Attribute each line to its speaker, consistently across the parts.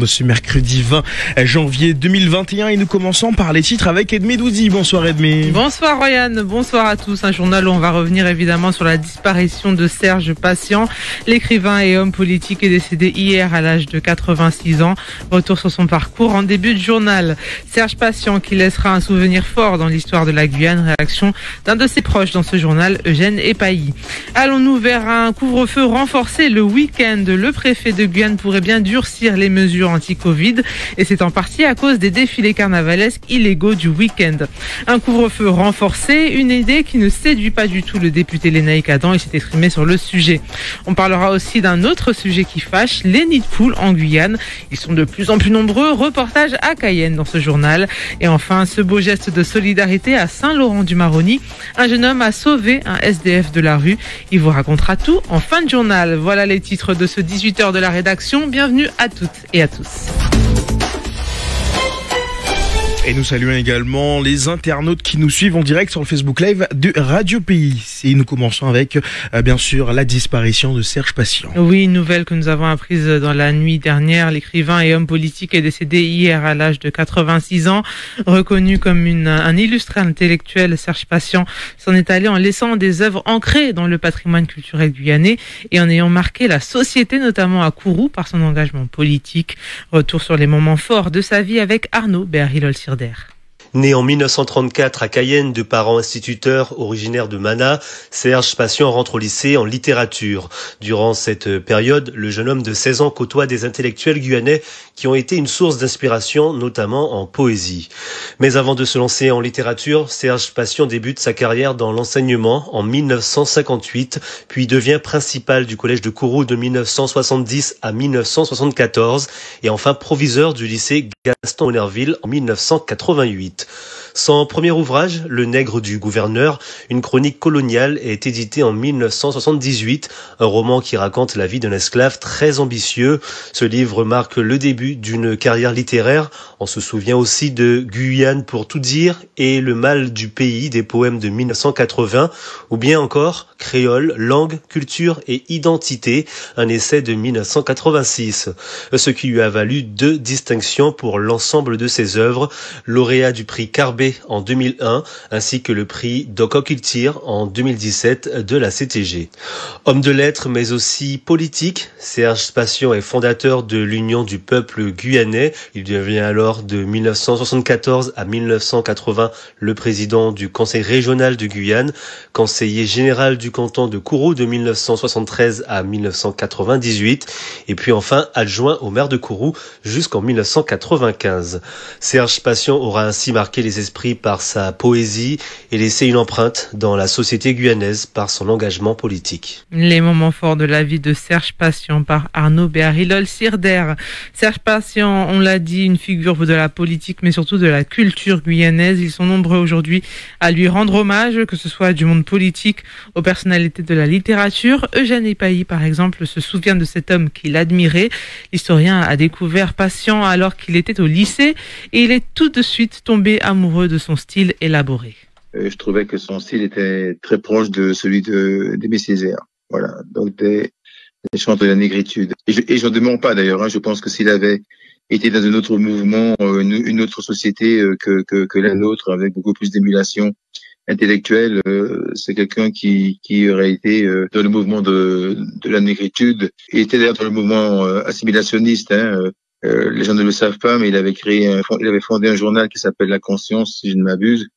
Speaker 1: Ce mercredi 20 janvier 2021 et nous commençons par les titres avec Edmé Douzi. Bonsoir Edmé.
Speaker 2: Bonsoir Ryan, bonsoir à tous. Un journal où on va revenir évidemment sur la disparition de Serge Patient. L'écrivain et homme politique est décédé hier à l'âge de 86 ans. Retour sur son parcours en début de journal. Serge Patient qui laissera un souvenir fort dans l'histoire de la Guyane. Réaction d'un de ses proches dans ce journal, Eugène Epailly. Allons-nous vers un couvre-feu renforcé le week-end? Le préfet de Guyane pourrait bien durcir les mesures anti-Covid et c'est en partie à cause des défilés carnavalesques illégaux du week-end. Un couvre-feu renforcé, une idée qui ne séduit pas du tout le député Lénaïque Adam. Il s'est exprimé sur le sujet. On parlera aussi d'un autre sujet qui fâche, les nids de poules en Guyane. Ils sont de plus en plus nombreux. Reportage à Cayenne dans ce journal. Et enfin, ce beau geste de solidarité à Saint-Laurent-du-Maroni. Un jeune homme a sauvé un SDF de la rue. Il vous racontera tout en fin de journal. Voilà les titres de ce 18h de la rédaction. Bienvenue à toutes et à tous.
Speaker 1: Et nous saluons également les internautes qui nous suivent en direct sur le Facebook Live de Radio Pays. Et nous commençons avec, bien sûr, la disparition de Serge Patient.
Speaker 2: Oui, une nouvelle que nous avons apprise dans la nuit dernière. L'écrivain et homme politique est décédé hier à l'âge de 86 ans. Reconnu comme un illustre intellectuel, Serge Patient s'en est allé en laissant des œuvres ancrées dans le patrimoine culturel guyanais et en ayant marqué la société, notamment à Kourou, par son engagement politique. Retour sur les moments forts de sa vie avec Arnaud Béharry-Lolsirder.
Speaker 3: Né en 1934 à Cayenne de parents instituteurs originaires de Mana, Serge Patient rentre au lycée en littérature. Durant cette période, le jeune homme de 16 ans côtoie des intellectuels guyanais qui ont été une source d'inspiration, notamment en poésie. Mais avant de se lancer en littérature, Serge Patient débute sa carrière dans l'enseignement en 1958, puis devient principal du collège de Kourou de 1970 à 1974 et enfin proviseur du lycée Gaston-Monnerville en 1988. Son premier ouvrage, Le Nègre du gouverneur, une chronique coloniale, est édité en 1978, un roman qui raconte la vie d'un esclave très ambitieux. Ce livre marque le début d'une carrière littéraire. On se souvient aussi de Guyane pour tout dire et Le mal du pays, des poèmes de 1980, ou bien encore Créole, langue, culture et identité, un essai de 1986. Ce qui lui a valu 2 distinctions pour l'ensemble de ses œuvres, lauréat du prix Carbet en 2001, ainsi que le prix Doc-Occulture en 2017 de la CTG. Homme de lettres, mais aussi politique, Serge Patient est fondateur de l'Union du peuple guyanais. Il devient alors de 1974 à 1980 le président du Conseil régional de Guyane, conseiller général du canton de Kourou de 1973 à 1998, et puis enfin adjoint au maire de Kourou jusqu'en 1995. Serge Patient aura ainsi marqué les esprits par sa poésie et laissé une empreinte dans la société guyanaise par son engagement politique.
Speaker 2: Les moments forts de la vie de Serge Patient par Arnaud Béharry-Lolsirder. Serge Patient, on l'a dit, une figure de la politique mais surtout de la culture guyanaise. Ils sont nombreux aujourd'hui à lui rendre hommage, que ce soit du monde politique aux personnalités de la littérature. Eugène Epailly, par exemple, se souvient de cet homme qu'il admirait. L'historien a découvert Patient alors qu'il était au lycée et il est tout de suite tombé amoureux de son style élaboré.
Speaker 4: Je trouvais que son style était très proche de celui d'Aimé Césaire. Voilà, donc des chants de la négritude. Et j'en demande pas d'ailleurs. Je pense que s'il avait été dans un autre mouvement, une autre société que la nôtre, avec beaucoup plus d'émulation intellectuelle, c'est quelqu'un qui aurait été dans le mouvement de la négritude. Il était d'ailleurs dans le mouvement assimilationniste. Les gens ne le savent pas, mais il avait fondé un journal qui s'appelle La Conscience, si je ne m'abuse.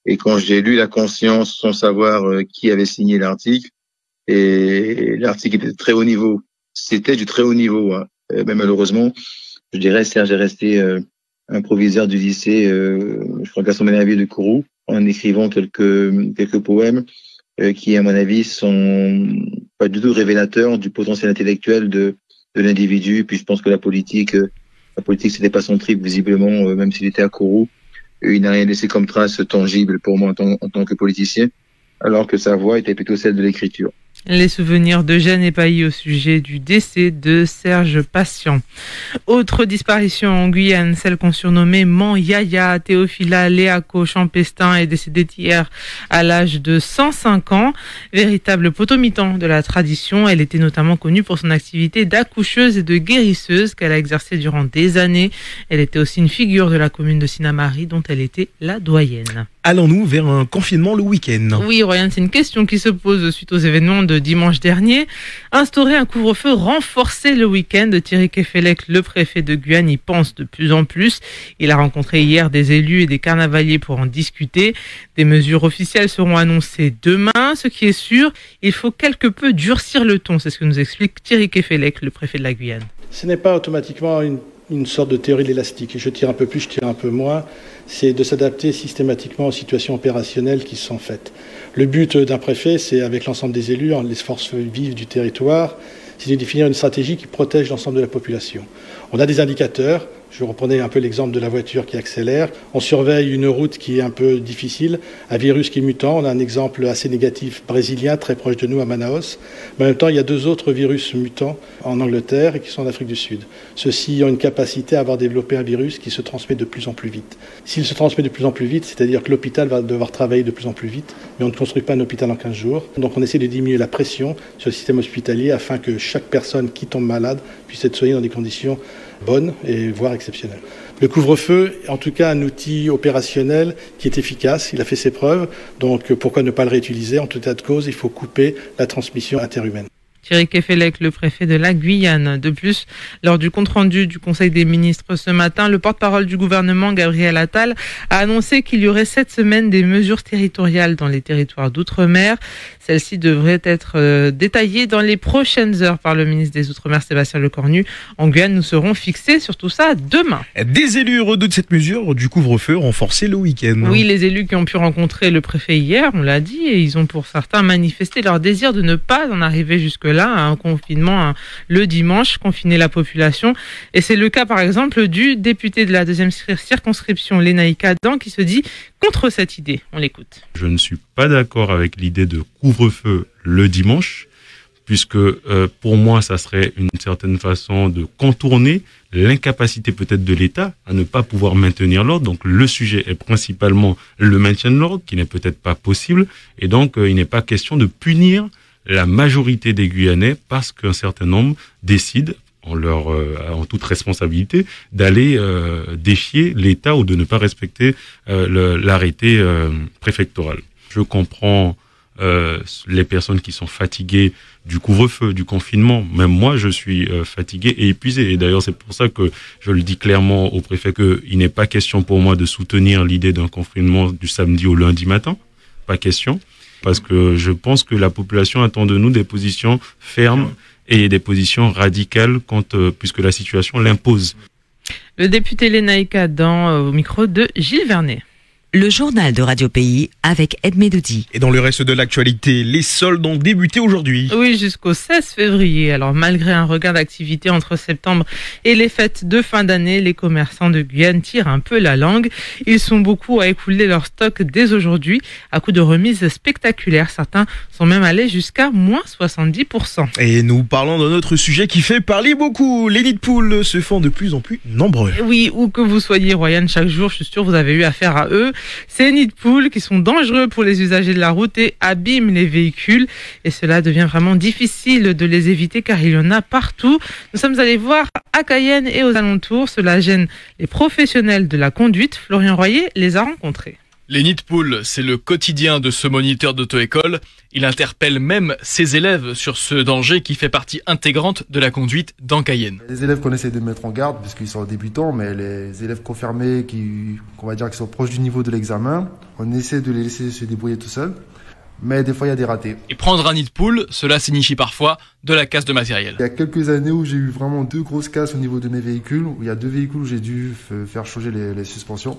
Speaker 4: Et quand j'ai lu La Conscience, sans savoir qui avait signé l'article, et l'article était de très haut niveau. C'était du très haut niveau. Mais malheureusement, je dirais, Serge est resté un proviseur du lycée, je crois Gaston-Monnerville de Kourou, en écrivant quelques poèmes qui, à mon avis, sont pas du tout révélateurs du potentiel intellectuel de l'individu. Puis je pense que la politique, c'était pas son trip, visiblement, même s'il était à Kourou. Il n'a rien laissé comme trace tangible pour moi en tant que politicien, alors que sa voix était plutôt celle de l'écriture.
Speaker 2: Les souvenirs d'Eugène Epailly au sujet du décès de Serge Patient. Autre disparition en Guyane, celle qu'on surnommait Man Yaya. Théophila Léaco Champestin est décédée hier à l'âge de 105 ans. Véritable potomitan de la tradition, elle était notamment connue pour son activité d'accoucheuse et de guérisseuse qu'elle a exercée durant des années. Elle était aussi une figure de la commune de Sinamari dont elle était la doyenne.
Speaker 1: Allons-nous vers un confinement le week-end?
Speaker 2: Oui, Ryan, c'est une question qui se pose suite aux événements de dimanche dernier. Instaurer un couvre-feu renforcé le week-end, Thierry Kefelec, le préfet de Guyane, y pense de plus en plus. Il a rencontré hier des élus et des carnavaliers pour en discuter. Des mesures officielles seront annoncées demain. Ce qui est sûr, il faut quelque peu durcir le ton. C'est ce que nous explique Thierry Kefelec, le préfet de la Guyane.
Speaker 5: Ce n'est pas automatiquement une sorte de théorie de l'élastique. Je tire un peu plus, je tire un peu moins. C'est de s'adapter systématiquement aux situations opérationnelles qui sont faites. Le but d'un préfet, c'est avec l'ensemble des élus, les forces vives du territoire, c'est de définir une stratégie qui protège l'ensemble de la population. On a des indicateurs. Je reprenais un peu l'exemple de la voiture qui accélère. On surveille une route qui est un peu difficile, un virus qui est mutant. On a un exemple assez négatif brésilien, très proche de nous, à Manaus. Mais en même temps, il y a 2 autres virus mutants en Angleterre et qui sont en Afrique du Sud. Ceux-ci ont une capacité à avoir développé un virus qui se transmet de plus en plus vite. S'il se transmet de plus en plus vite, c'est-à-dire que l'hôpital va devoir travailler de plus en plus vite, mais on ne construit pas un hôpital en 15 jours. Donc on essaie de diminuer la pression sur le système hospitalier afin que chaque personne qui tombe malade puisse être soignée dans des conditions bonne et voire exceptionnelle. Le couvre-feu est en tout cas un outil opérationnel qui est efficace, il a fait ses preuves, donc pourquoi ne pas le réutiliser? En tout état de cause, il faut couper la transmission interhumaine.
Speaker 2: Thierry Kefelec, le préfet de la Guyane. De plus, lors du compte-rendu du Conseil des ministres ce matin, le porte-parole du gouvernement, Gabriel Attal, a annoncé qu'il y aurait cette semaine des mesures territoriales dans les territoires d'outre-mer. Celles-ci devraient être détaillées dans les prochaines heures par le ministre des Outre-mer, Sébastien Lecornu. En Guyane, nous serons fixés sur tout ça demain.
Speaker 1: Des élus redoutent cette mesure du couvre-feu renforcé le week-end.
Speaker 2: Oui, les élus qui ont pu rencontrer le préfet hier, on l'a dit, et ils ont pour certains manifesté leur désir de ne pas en arriver jusque-là à un confinement le dimanche, confiner la population. Et c'est le cas par exemple du député de la 2e circonscription, Lénaïque Adam, qui se dit contre cette idée. On l'écoute.
Speaker 6: Je ne suis pas d'accord avec l'idée de couvre-feu le dimanche, puisque pour moi, ça serait une certaine façon de contourner l'incapacité peut-être de l'État à ne pas pouvoir maintenir l'ordre. Donc le sujet est principalement le maintien de l'ordre, qui n'est peut-être pas possible, et donc il n'est pas question de punir la majorité des Guyanais parce qu'un certain nombre décident, en toute responsabilité, d'aller défier l'État ou de ne pas respecter l'arrêté préfectoral. Je comprends les personnes qui sont fatiguées du couvre-feu, du confinement. Même moi, je suis fatigué et épuisé. Et d'ailleurs, c'est pour ça que je le dis clairement au préfet qu'il n'est pas question pour moi de soutenir l'idée d'un confinement du samedi au lundi matin. Pas question. Parce que je pense que la population attend de nous des positions fermes et des positions radicales puisque la situation l'impose.
Speaker 2: Le député Lénaïque Adam au micro de Gilles Vernet.
Speaker 7: Le journal de Radio Pays avec Ed Medoudi.
Speaker 1: Et dans le reste de l'actualité, les soldes ont débuté aujourd'hui.
Speaker 2: Oui, jusqu'au 16 février. Alors malgré un regain d'activité entre septembre et les fêtes de fin d'année, les commerçants de Guyane tirent un peu la langue. Ils sont beaucoup à écouler leur stock dès aujourd'hui à coup de remises spectaculaires. Certains sont même allés jusqu'à moins 70%.
Speaker 1: Et nous parlons d'un autre sujet qui fait parler beaucoup. Les nids de poules se font de plus en plus nombreux.
Speaker 2: Oui, où que vous soyez, Royan, chaque jour, je suis sûr, vous avez eu affaire à eux. Ces nids de poules qui sont dangereux pour les usagers de la route et abîment les véhicules. Et cela devient vraiment difficile de les éviter car il y en a partout. Nous sommes allés voir à Cayenne et aux alentours. Cela gêne les professionnels de la conduite. Florian Royer les a rencontrés.
Speaker 8: Les nids de poules, c'est le quotidien de ce moniteur d'auto-école. Il interpelle même ses élèves sur ce danger qui fait partie intégrante de la conduite dans Cayenne.
Speaker 9: Les élèves qu'on essaie de mettre en garde, puisqu'ils sont débutants, mais les élèves confirmés qu'on va dire qui sont proches du niveau de l'examen, on essaie de les laisser se débrouiller tout seuls. Mais des fois, il y a des ratés.
Speaker 8: Et prendre un nid de poule, cela signifie parfois de la casse de matériel.
Speaker 9: Il y a quelques années où j'ai eu vraiment 2 grosses casses au niveau de mes véhicules, où il y a 2 véhicules où j'ai dû faire changer les suspensions.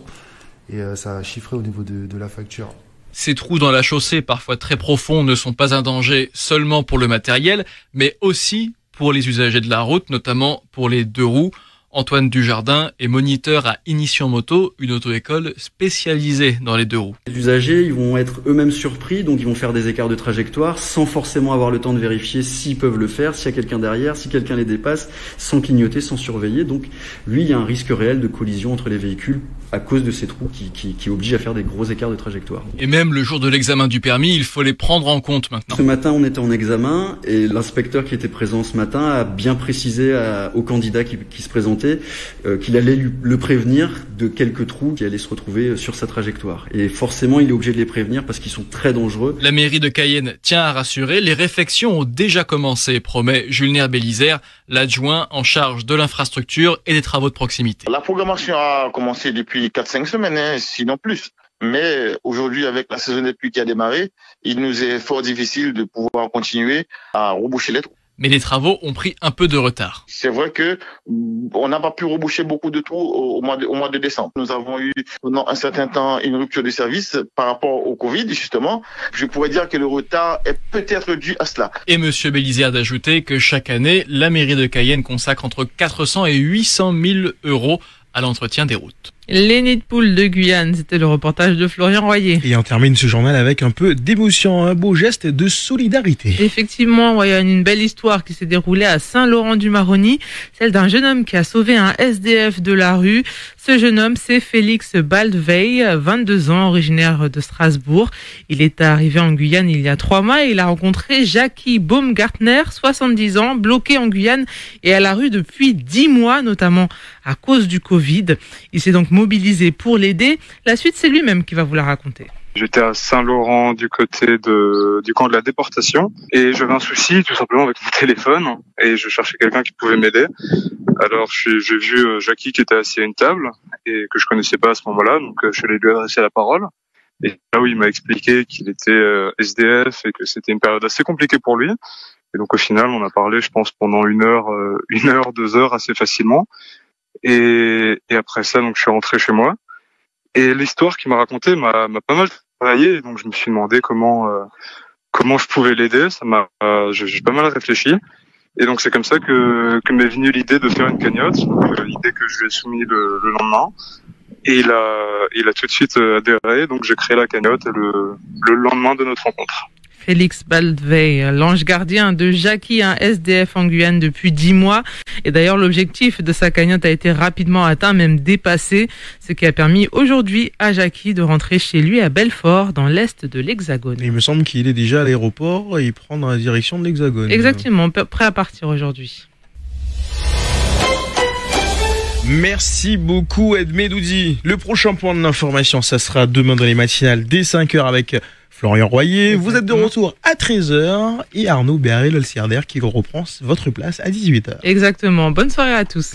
Speaker 9: Et ça a chiffré au niveau de la facture.
Speaker 8: Ces trous dans la chaussée, parfois très profonds, ne sont pas un danger seulement pour le matériel, mais aussi pour les usagers de la route, notamment pour les 2 roues. Antoine Dujardin est moniteur à Ignition Moto, une auto-école spécialisée dans les deux roues.
Speaker 10: Les usagers, ils vont être eux-mêmes surpris, donc ils vont faire des écarts de trajectoire sans forcément avoir le temps de vérifier s'ils peuvent le faire, s'il y a quelqu'un derrière, si quelqu'un les dépasse, sans clignoter, sans surveiller. Donc lui, il y a un risque réel de collision entre les véhicules à cause de ces trous qui obligent à faire des gros écarts de trajectoire.
Speaker 8: Et même le jour de l'examen du permis, il faut les prendre en compte maintenant.
Speaker 10: Ce matin, on était en examen et l'inspecteur qui était présent ce matin a bien précisé au candidat qui se présentait qu'il allait le prévenir de quelques trous qui allaient se retrouver sur sa trajectoire. Et forcément, il est obligé de les prévenir parce qu'ils sont très dangereux.
Speaker 8: La mairie de Cayenne tient à rassurer, les réflexions ont déjà commencé, promet Julien Bélizer, l'adjoint en charge de l'infrastructure et des travaux de proximité.
Speaker 11: La programmation a commencé depuis 4-5 semaines, sinon plus. Mais aujourd'hui, avec la saison des pluies qui a démarré, il nous est fort difficile de pouvoir continuer à reboucher les trous.
Speaker 8: Mais les travaux ont pris un peu de retard.
Speaker 11: C'est vrai que on n'a pas pu reboucher beaucoup de trous au mois de décembre. Nous avons eu pendant un certain temps une rupture de service par rapport au Covid, justement. Je pourrais dire que le retard est peut-être dû à cela.
Speaker 8: Et monsieur Bélizer d'ajouter que chaque année, la mairie de Cayenne consacre entre 400 et 800 000 euros à l'entretien des routes.
Speaker 2: Les nids de poules de Guyane, c'était le reportage de Florian Royer.
Speaker 1: Et on termine ce journal avec un peu d'émotion, un beau geste de solidarité.
Speaker 2: Effectivement, il y a une belle histoire qui s'est déroulée à Saint-Laurent-du-Maroni, celle d'un jeune homme qui a sauvé un SDF de la rue. Ce jeune homme, c'est Félix Baldveil, 22 ans, originaire de Strasbourg. Il est arrivé en Guyane il y a 3 mois et il a rencontré Jackie Baumgartner, 70 ans, bloqué en Guyane et à la rue depuis 10 mois, notamment à cause du Covid. Il s'est donc mobilisé pour l'aider. La suite, c'est lui-même qui va vous la raconter.
Speaker 12: J'étais à Saint-Laurent du côté du camp de la déportation et j'avais un souci tout simplement avec mon téléphone et je cherchais quelqu'un qui pouvait m'aider. Alors j'ai vu Jackie qui était assis à une table et que je connaissais pas à ce moment-là, donc je suis allé lui adresser la parole. Et là où il m'a expliqué qu'il était SDF et que c'était une période assez compliquée pour lui. Et donc au final, on a parlé, je pense, pendant 1 heure, 2 heures assez facilement. Et après ça, donc je suis rentré chez moi. Et l'histoire qu'il m'a racontée m'a pas mal travaillé. Donc je me suis demandé comment je pouvais l'aider. J'ai pas mal réfléchi. Et donc c'est comme ça que m'est venue l'idée de faire une cagnotte. Donc l'idée que je lui ai soumise le lendemain. Et il a tout de suite adhéré. Donc j'ai créé la cagnotte le lendemain de notre rencontre.
Speaker 2: Félix Baldveil, l'ange gardien de Jackie, un SDF en Guyane depuis 10 mois. Et d'ailleurs, l'objectif de sa cagnotte a été rapidement atteint, même dépassé, ce qui a permis aujourd'hui à Jackie de rentrer chez lui à Belfort, dans l'est de l'Hexagone.
Speaker 1: Il me semble qu'il est déjà à l'aéroport et il prend dans la direction de l'Hexagone.
Speaker 2: Exactement, prêt à partir aujourd'hui.
Speaker 1: Merci beaucoup Edmé Doudi. Le prochain point de l'information, ça sera demain dans les matinales dès 5h avec Florian Royer. Vous êtes de retour à 13h et Arnaud Béaré-Lolciarder qui reprend votre place à 18h.
Speaker 2: Exactement. Bonne soirée à tous.